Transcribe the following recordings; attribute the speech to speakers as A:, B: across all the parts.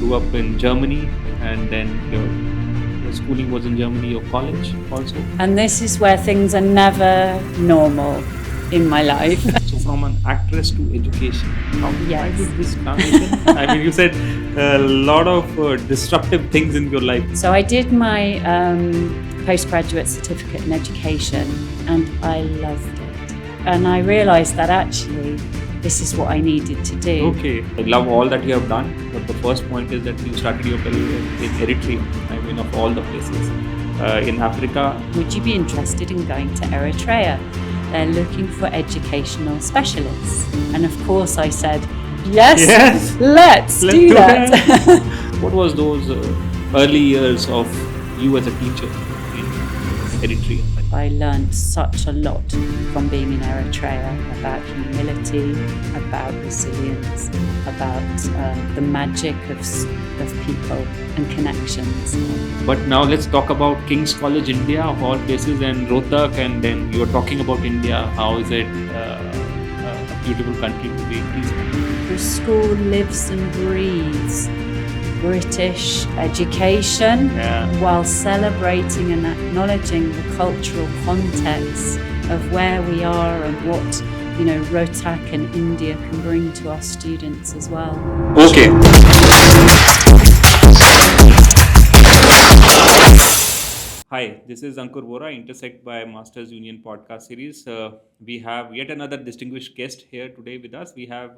A: grew up in Germany, and then your schooling was in Germany, your college also.
B: And this is where things are never normal in my life.
A: So from an actress to education, how
B: Yes.
A: did this transition? I mean, you said a lot of disruptive things in your life.
B: So I did my postgraduate certificate in education and I loved it. And I realised that actually this is what I needed to do.
A: Okay, I love all that you have done, but the first point is that you started your career in Eritrea. I mean, of all the places in Africa.
B: Would you be interested in going to Eritrea? They're looking for educational specialists. And of course I said, yes. let's do that.
A: What was those early years of you as a teacher in Eritrea?
B: I learned such a lot from being in Eritrea about humility, about resilience, about the magic of people and connections.
A: But now let's talk about King's College India of all places and Rohtak, and then you were talking about India. How is it a beautiful country to be in?
B: The school lives and breathes British education while celebrating and acknowledging the cultural context of where we are and what Rohtak and India can bring to our students as well.
A: Okay. Hi, this is Ankur Vora, Intersect by Masters Union podcast series. We have yet another distinguished guest here today with us. We have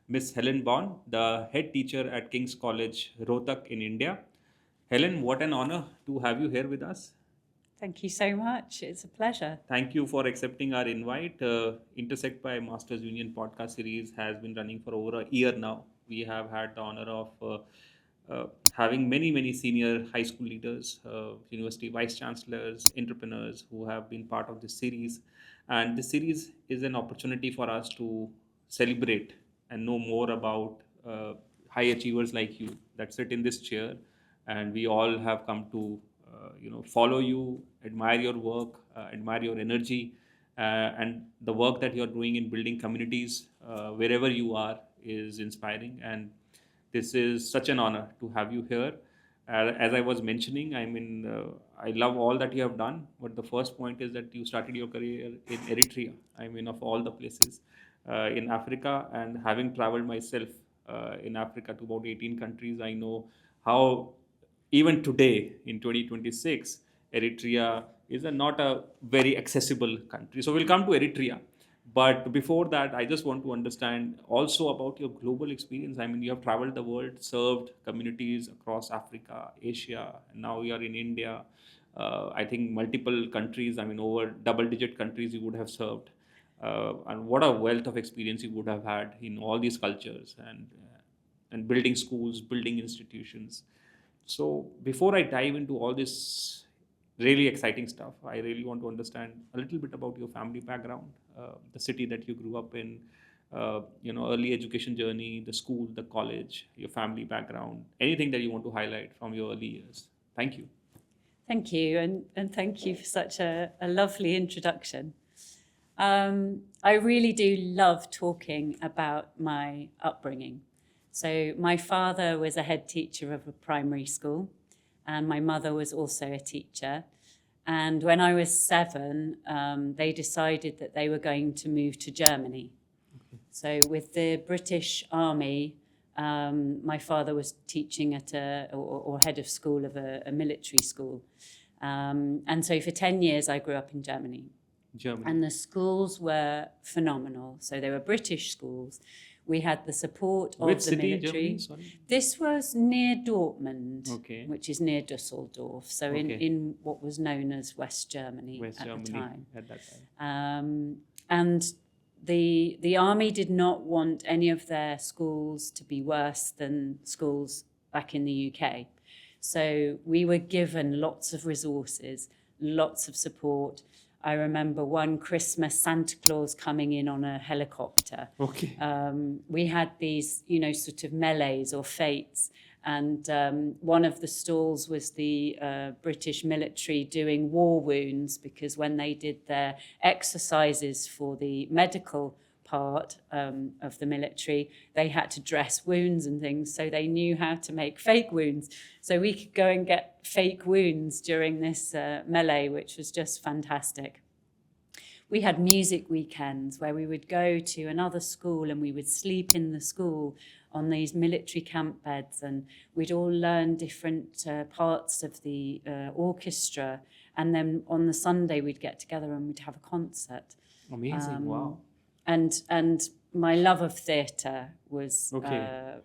A: Miss Helen Bowen, the head teacher at King's College, Rohtak in India. Helen, what an honor to have you here with us.
B: Thank you so much. It's a pleasure.
A: Thank you for accepting our invite. Intersect by Masters Union podcast series has been running for over a year now. We have had the honor of having many senior high school leaders, university vice chancellors, entrepreneurs who have been part of this series. And this series is an opportunity for us to celebrate and know more about high achievers like you that sit in this chair. And we all have come to follow you, admire your work, admire your energy, and the work that you're doing in building communities wherever you are is inspiring. And this is such an honor to have you here. As I was mentioning, I mean, I love all that you have done, but the first point is that you started your career in Eritrea. I mean, of all the places in Africa, and having traveled myself in Africa to about 18 countries, I know how even today in 2026, Eritrea is not a very accessible country. So we'll come to Eritrea. But before that, I just want to understand also about your global experience. I mean, you have traveled the world, served communities across Africa, Asia, and now you are in India. I think multiple countries, I mean, over double-digit countries you would have served. And what a wealth of experience you would have had in all these cultures and building schools, building institutions. So before I dive into all this really exciting stuff, I really want to understand a little bit about your family background, the city that you grew up in, early education journey, the school, the college, your family background, anything that you want to highlight from your early years. Thank you.
B: Thank you, and thank you for such a lovely introduction. I really do love talking about my upbringing. So my father was a head teacher of a primary school, and my mother was also a teacher. And when I was 7, they decided that they were going to move to Germany. Okay. So with the British Army, my father was teaching at or head of school of a military school. And so for 10 years, I grew up in Germany. And the schools were phenomenal. So they were British schools. We had the support of the military.
A: In Germany,
B: this was near Dortmund, which is near Dusseldorf, so in what was known as West Germany at the time. And the army did not want any of their schools to be worse than schools back in the UK. So we were given lots of resources, lots of support. I remember one Christmas, Santa Claus coming in on a helicopter.
A: Okay.
B: We had these, sort of melees or fetes. And one of the stalls was the British military doing war wounds, because when they did their exercises for the medical part of the military, they had to dress wounds and things, so they knew how to make fake wounds. So we could go and get fake wounds during this melee, which was just fantastic. We had music weekends where we would go to another school and we would sleep in the school on these military camp beds, and we'd all learn different parts of the orchestra, and then on the Sunday we'd get together and we'd have a concert.
A: Amazing. Wow.
B: And my love of theatre was
A: Okay.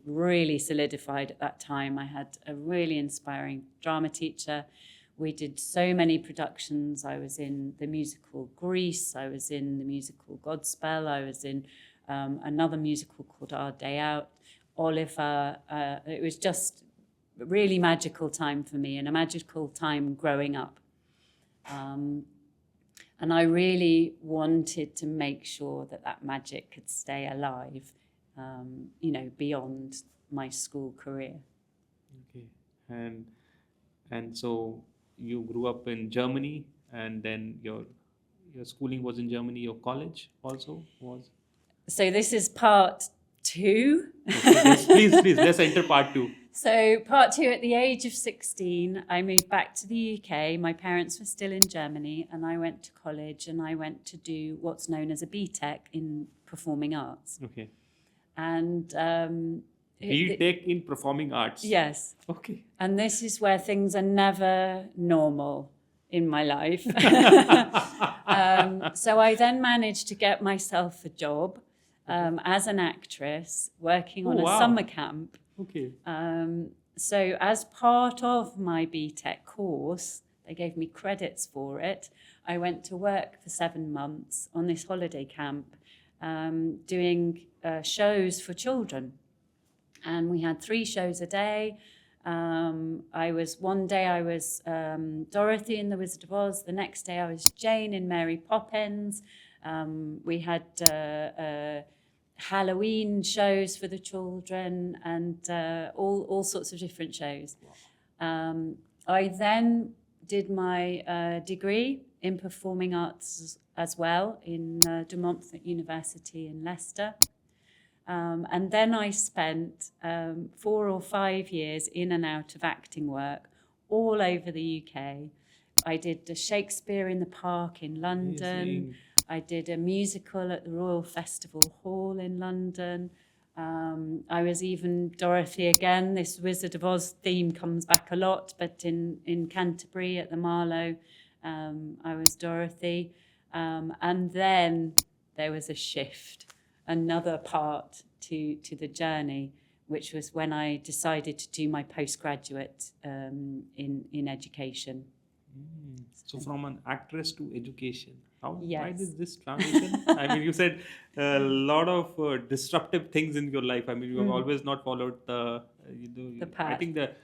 B: really solidified at that time. I had a really inspiring drama teacher. We did so many productions. I was in the musical Grease, I was in the musical Godspell, I was in another musical called Our Day Out, Oliver. It was just a really magical time for me, and a magical time growing up. And I really wanted to make sure that magic could stay alive, beyond my school career.
A: Okay. And so you grew up in Germany, and then your schooling was in Germany. Your college also was.
B: So this is part 2.
A: Okay, yes, please, let's enter part 2.
B: So part 2, at the age of 16, I moved back to the UK. My parents were still in Germany, and I went to college, and I went to do what's known as a BTEC in performing arts.
A: Okay.
B: And
A: BTEC in performing arts.
B: yes.
A: Okay.
B: And this is where things are never normal in my life. So I then managed to get myself a job as an actress, working on a summer camp.
A: Okay.
B: So as part of my BTEC course, they gave me credits for it. I went to work for 7 months on this holiday camp, doing shows for children. And we had 3 shows a day. One day I was Dorothy in The Wizard of Oz. The next day I was Jane in Mary Poppins. We had Halloween shows for the children, and all sorts of different shows. I then did my degree in performing arts as well in De Montfort University in Leicester. And then I spent 4 or 5 years in and out of acting work all over the UK. I did a Shakespeare in the Park in London.
A: Amazing.
B: I did a musical at the Royal Festival Hall in London. I was even Dorothy again. This Wizard of Oz theme comes back a lot, but in Canterbury at the Marlow, I was Dorothy. And then there was a shift, another part to the journey, which was when I decided to do my postgraduate in education.
A: So from an actress to education, why
B: Yes.
A: did this transition? I mean, you said a lot of disruptive things in your life. I mean, you have always not followed the
B: The path.
A: I think the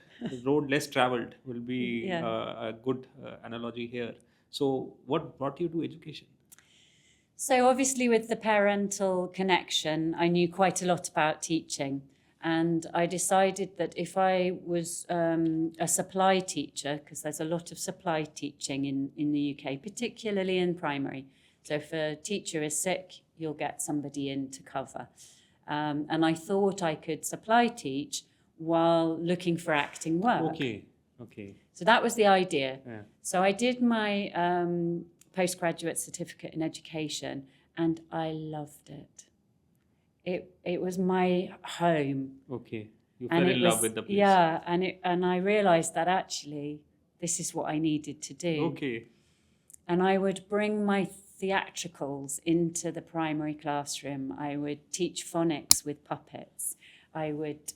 A: road less traveled will be
B: Yeah.
A: a good analogy here. So what brought you to education?
B: So obviously with the parental connection, I knew quite a lot about teaching. And I decided that if I was a supply teacher, because there's a lot of supply teaching in the UK, particularly in primary. So if a teacher is sick, you'll get somebody in to cover. And I thought I could supply teach while looking for acting work.
A: Okay.
B: So that was the idea.
A: Yeah.
B: So I did my postgraduate certificate in education, and I loved it. It was my home.
A: Okay. You
B: And
A: fell
B: it
A: in love
B: was,
A: with the place.
B: yeah, and I realized that actually this is what I needed to do.
A: Okay.
B: And I would bring my theatricals into the primary classroom. I would teach phonics with puppets. I would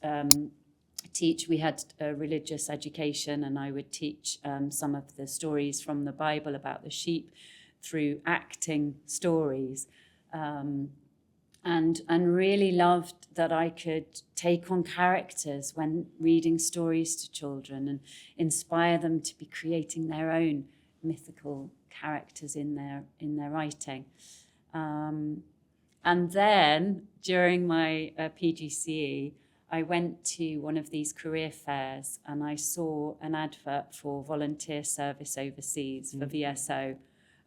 B: teach, we had a religious education, and I would teach some of the stories from the Bible about the sheep through acting stories. And really loved that I could take on characters when reading stories to children and inspire them to be creating their own mythical characters in their writing. And then during my PGCE, I went to one of these career fairs, and I saw an advert for volunteer service overseas for VSO,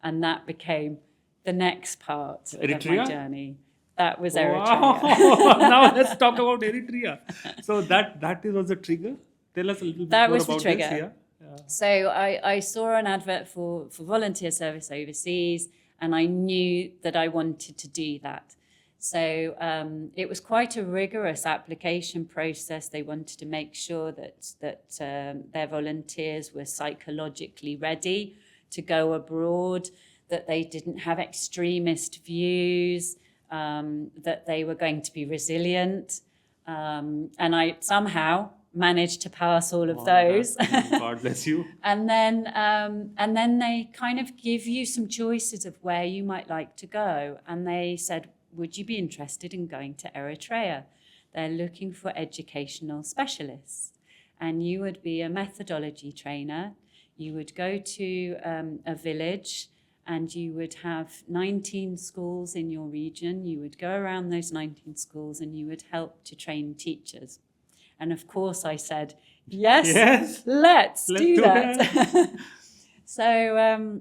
B: and that became the next part of my
A: Eritrea?
B: journey. That was
A: Wow!
B: Eritrea.
A: Now let's talk about Eritrea. So that was the trigger. Tell us a little bit
B: That
A: more
B: was the
A: about this.
B: trigger.
A: Yeah.
B: So I saw an advert for volunteer service overseas, and I knew that I wanted to do that. So it was quite a rigorous application process. They wanted to make sure that their volunteers were psychologically ready to go abroad, that they didn't have extremist views, that they were going to be resilient. And I somehow managed to pass all of
A: Wow,
B: those.
A: God bless you.
B: And then they kind of give you some choices of where you might like to go. And they said, would you be interested in going to Eritrea? They're looking for educational specialists. And you would be a methodology trainer. You would go to a village and you would have 19 schools in your region. You would go around those 19 schools and you would help to train teachers. And of course I said, yes. let's do that. So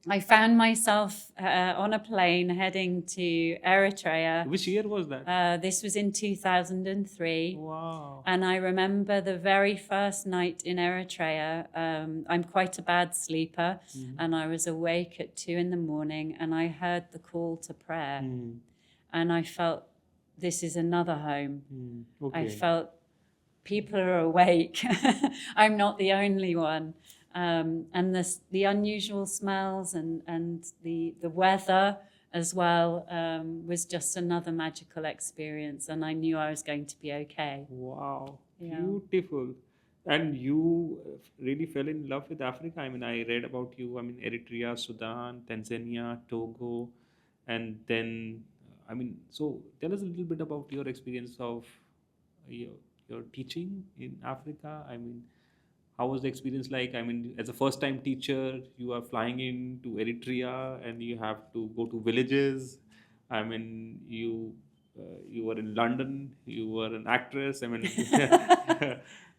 B: I found myself on a plane heading to Eritrea.
A: Which year was that?
B: This was in 2003.
A: Wow.
B: And I remember the very first night in Eritrea. I'm quite a bad sleeper, and I was awake at 2 a.m, and I heard the call to prayer. And I felt, this is another home.
A: Okay.
B: I felt people are awake. I'm not the only one. And the unusual smells and the weather as well was just another magical experience. And I knew I was going to be okay.
A: Wow.
B: Yeah.
A: Beautiful. And you really fell in love with Africa. I mean, I read about you. I mean, Eritrea, Sudan, Tanzania, Togo, and then, I mean, so tell us a little bit about your experience of your teaching in Africa. I mean, how was the experience like? I mean, as a first-time teacher, you are flying into Eritrea and you have to go to villages. I mean, you were in London, you were an actress. I mean,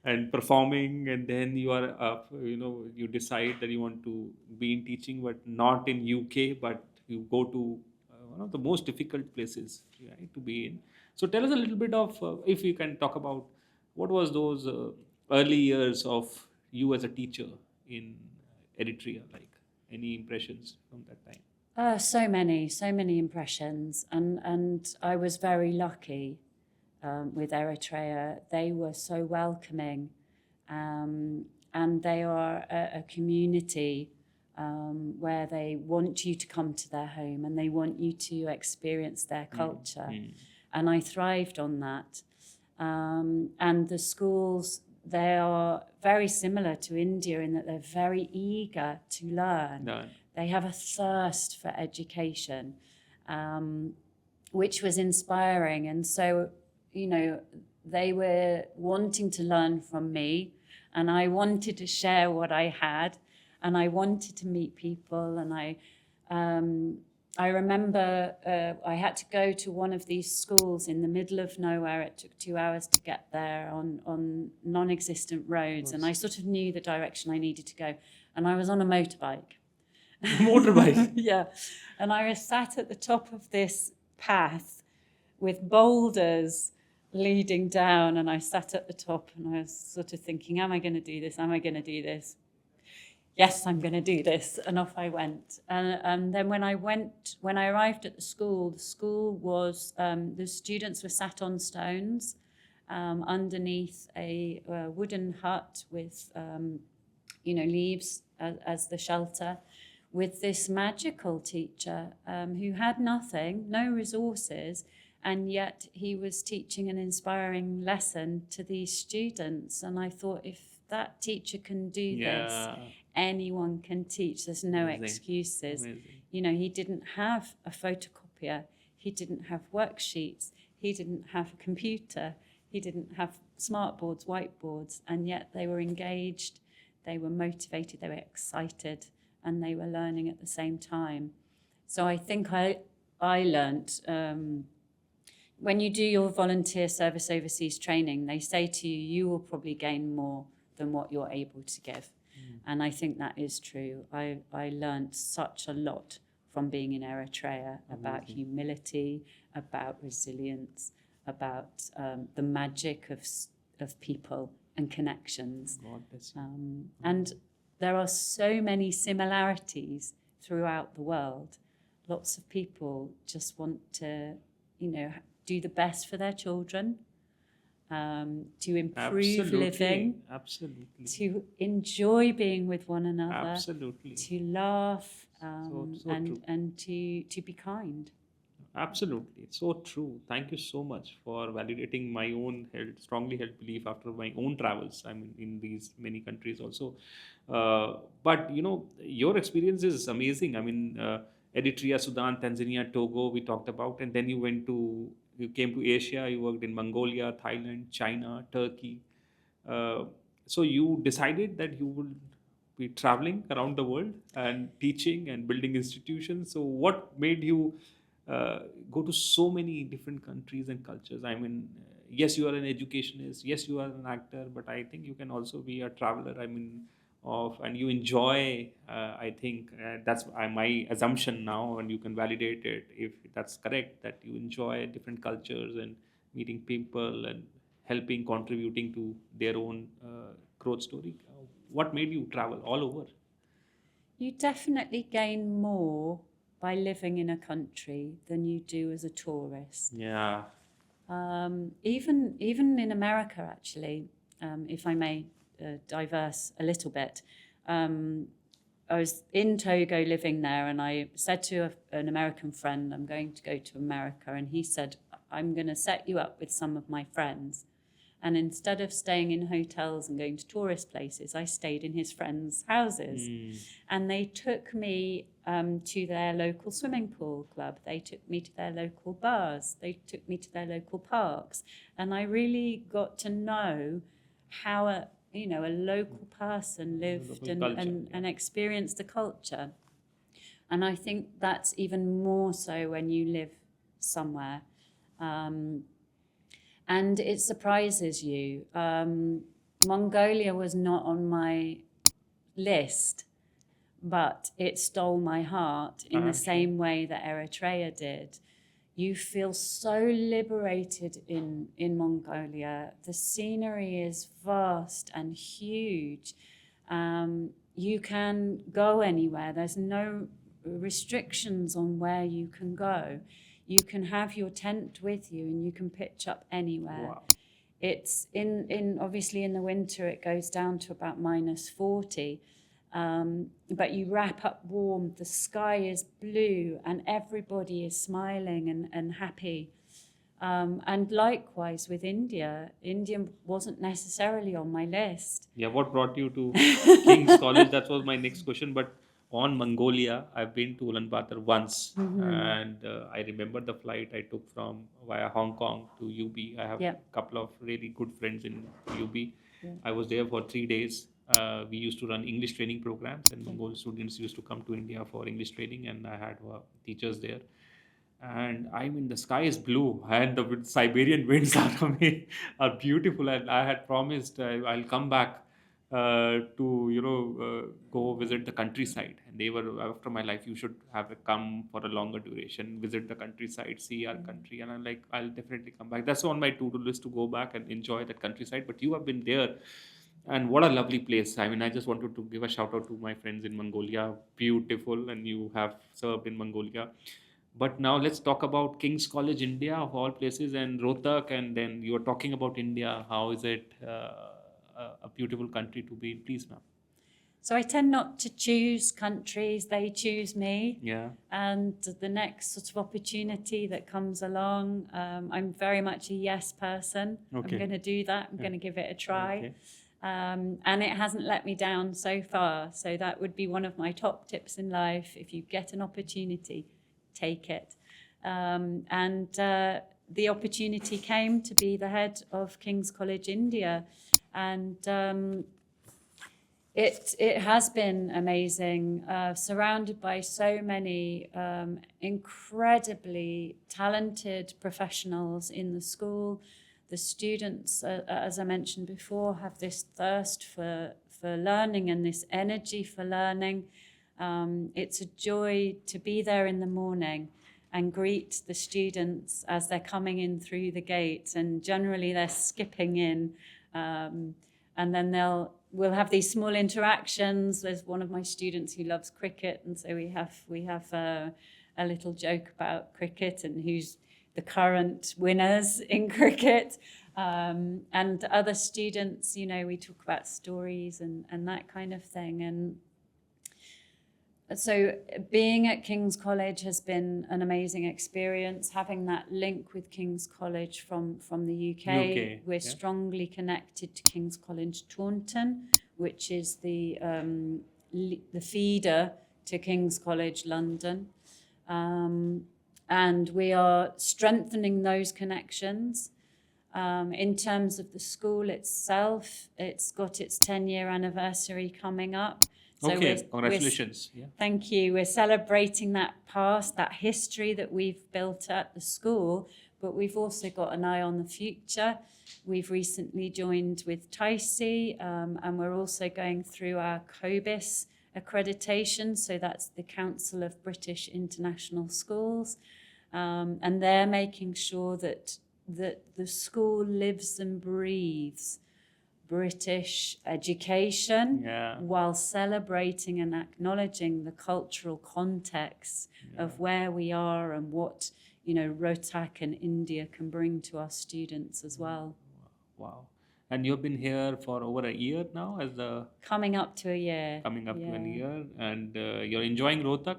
A: and performing, and then you are you decide that you want to be in teaching, but not in UK, but you go to one of the most difficult places, right, to be in. So tell us a little bit of, if you can talk about what was those early years of you as a teacher in Eritrea like? Any impressions from that time?
B: So many impressions. And I was very lucky with Eritrea. They were so welcoming. And they are a community where they want you to come to their home and they want you to experience their culture. And I thrived on that. And the schools, they are very similar to India in that they're very eager to learn.
A: No.
B: They have a thirst for education, which was inspiring. And so, they were wanting to learn from me, and I wanted to share what I had, and I wanted to meet people. And I remember I had to go to one of these schools in the middle of nowhere. It took 2 hours to get there on non-existent roads. And I sort of knew the direction I needed to go. And I was on a motorbike.
A: Motorbike?
B: Yeah. And I was sat at the top of this path with boulders leading down. And I sat at the top and I was sort of thinking, am I going to do this? Am I going to do this? Yes, I'm going to do this. And off I went. And then when I arrived at the school was, the students were sat on stones underneath a wooden hut with, leaves as the shelter, with this magical teacher who had nothing, no resources, and yet he was teaching an inspiring lesson to these students. And I thought, if that teacher can do this, anyone can teach. There's no excuses.
A: Amazing.
B: He didn't have a photocopier. He didn't have worksheets. He didn't have a computer. He didn't have smartboards, whiteboards, and yet they were engaged, they were motivated, they were excited, and they were learning at the same time. So I think I learnt, when you do your volunteer service overseas training, they say to you, you will probably gain more than what you're able to give. And I think that is true. I learned such a lot from being in Eritrea about
A: Amazing.
B: humility, about resilience, about the magic of people and connections.
A: God bless you.
B: And there are so many similarities throughout the world. Lots of people just want to, do the best for their children, to improve living,
A: Absolutely.
B: to enjoy being with one another,
A: Absolutely.
B: to laugh,
A: So
B: and
A: true.
B: and to be kind.
A: Absolutely. It's so true. Thank you so much for validating my own strongly held belief after my own travels. I mean, in these many countries also. But, your experience is amazing. I mean, Eritrea, Sudan, Tanzania, Togo, we talked about. And then you came to Asia, you worked in Mongolia, Thailand, China, Turkey. Uh, so you decided that you would be traveling around the world and teaching and building institutions. So what made you uh, go to so many different countries and cultures? I mean, yes, you are an educationist, yes, you are an actor, but I think you can also be a traveler. I mean, and you enjoy. I think that's my assumption now, and you can validate it if that's correct. That you enjoy different cultures and meeting people and helping, contributing to their own growth story. What made you travel all over?
B: You definitely gain more by living in a country than you do as a tourist.
A: Yeah.
B: Even in America, actually, if I may diverse a little bit, I was in Togo living there, and I said to an American friend, I'm going to go to America. And he said, I'm going to set you up with some of my friends. And instead of staying in hotels and going to tourist places, I stayed in his friends' houses. And they took me to their local swimming pool club. They took me to their local bars. They took me to their local parks. And I really got to know how a local person lived
A: Local culture.
B: and experienced the culture. And I think that's even more so when you live somewhere. And it surprises you. Mongolia was not on my list, but it stole my heart in the same way that Eritrea did. You feel so liberated in Mongolia. The scenery is vast and huge. You can go anywhere. There's no restrictions on where you can go. You can have your tent with you and you can pitch up anywhere.
A: Wow.
B: It's in obviously in the winter it goes down to about -40. But you wrap up warm, the sky is blue, and everybody is smiling and happy. And likewise with India. India wasn't necessarily on my list.
A: Yeah, what brought you to King's College? That was my next question. But on Mongolia, I've been to Ulaanbaatar once, and I remember the flight I took from via Hong Kong to UB. I have a couple of really good friends in UB. I was there for 3 days. We used to run English training programs, and Mongol students used to come to India for English training, and I had teachers there. And I mean, the sky is blue, and the Siberian winds are beautiful. And I had promised I'll come back to go visit the countryside. And they were after my life. You should have come for a longer duration, visit the countryside, see our country. And I'm like, I'll definitely come back. That's on my to-do list to go back and enjoy that countryside. But you have been there. And what a lovely place. I mean, I just wanted to give a shout out to my friends in Mongolia. Beautiful. And you have served in Mongolia. But now let's talk about King's College, India, of all places, and Rohtak. And then you are talking about India. How is it a beautiful country to be in? Please, ma'am.
B: So I tend not to choose countries, they choose me.
A: Yeah.
B: And the next sort of opportunity that comes along, I'm very much a yes person.
A: Okay.
B: I'm going to do that. I'm going to give it a try.
A: Okay.
B: And it hasn't let me down so far. So that would be one of my top tips in life. If you get an opportunity, take it. The opportunity came to be the head of King's College India. And it has been amazing, surrounded by so many incredibly talented professionals in the school. The students, as I mentioned before, have this thirst for learning and this energy for learning. It's a joy to be there in the morning and greet the students as they're coming in through the gate, and generally they're skipping in, and then we'll have these small interactions. There's one of my students who loves cricket, and so we have a little joke about cricket and who's the current winners in cricket. And other students, we talk about stories and that kind of thing. And so being at King's College has been an amazing experience, having that link with King's College from the UK. We're strongly connected to King's College Taunton, which is the feeder to King's College London. And we are strengthening those connections. In terms of the school itself, it's got its 10-year anniversary coming up. So
A: congratulations.
B: Thank you. We're celebrating that past, that history that we've built at the school, but we've also got an eye on the future. We've recently joined with TICE, and we're also going through our COBIS accreditation, so that's the Council of British International Schools, and they're making sure that the school lives and breathes British education while celebrating and acknowledging the cultural context of where we are and what Rohtak and India can bring to our students as well.
A: Wow. And you've been here for over a year now as the...
B: Coming up to a year.
A: Coming up to a year. And you're enjoying Rohtak?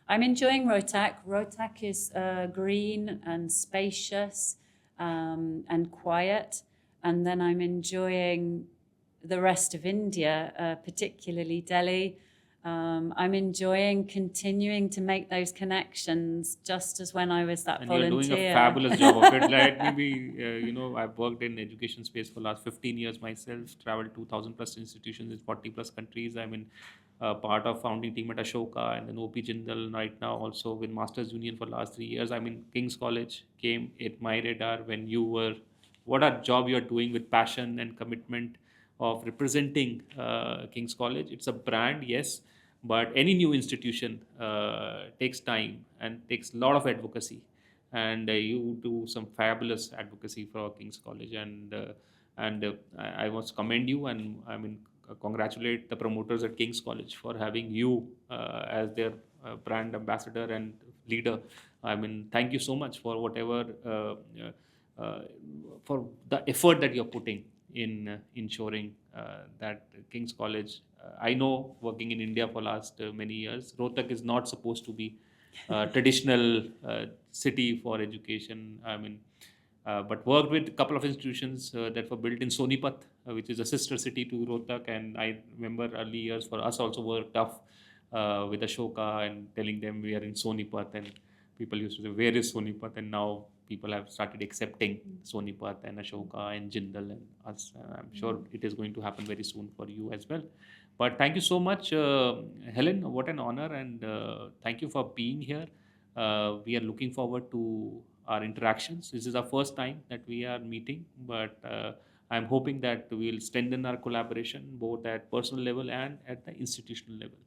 B: I'm enjoying Rohtak. Rohtak is green and spacious and quiet. And then I'm enjoying the rest of India, particularly Delhi. I'm enjoying continuing to make those connections, just as when I was that volunteer.
A: And you're doing a fabulous job of it. Let me be, I've worked in education space for the last 15 years myself, traveled 2,000 plus institutions in 40 plus countries. I'm in part of founding team at Ashoka and then OP Jindal right now, also with Masters Union for the last 3 years. I mean, King's College came at my radar when you were... What a job you're doing with passion and commitment of representing King's College. It's a brand, yes, but any new institution takes time and takes a lot of advocacy. And you do some fabulous advocacy for King's College. And I must commend you, and congratulate the promoters at King's College for having you as their brand ambassador and leader. Thank you so much for whatever... for the effort that you're putting in ensuring that King's College, I know working in India for last many years, Rohtak is not supposed to be a traditional city for education. But worked with a couple of institutions that were built in Sonipat, which is a sister city to Rohtak. And I remember early years for us also were tough with Ashoka and telling them we are in Sonipat, and people used to say, where is Sonipat? And now people have started accepting Sonipat and Ashoka and Jindal and us. I'm sure it is going to happen very soon for you as well. But thank you so much, Helen. What an honor, and thank you for being here. We are looking forward to our interactions. This is our first time that we are meeting, but I'm hoping that we'll strengthen our collaboration both at personal level and at the institutional level.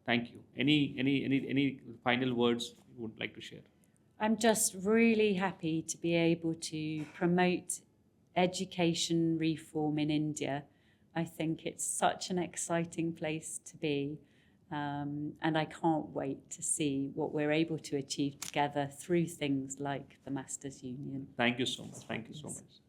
A: Thank you. Any final words you would like to share?
B: I'm just really happy to be able to promote education reform in India. I think it's such an exciting place to be, and I can't wait to see what we're able to achieve together through things like the Masters Union.
A: Thank you so much. Thank you so much.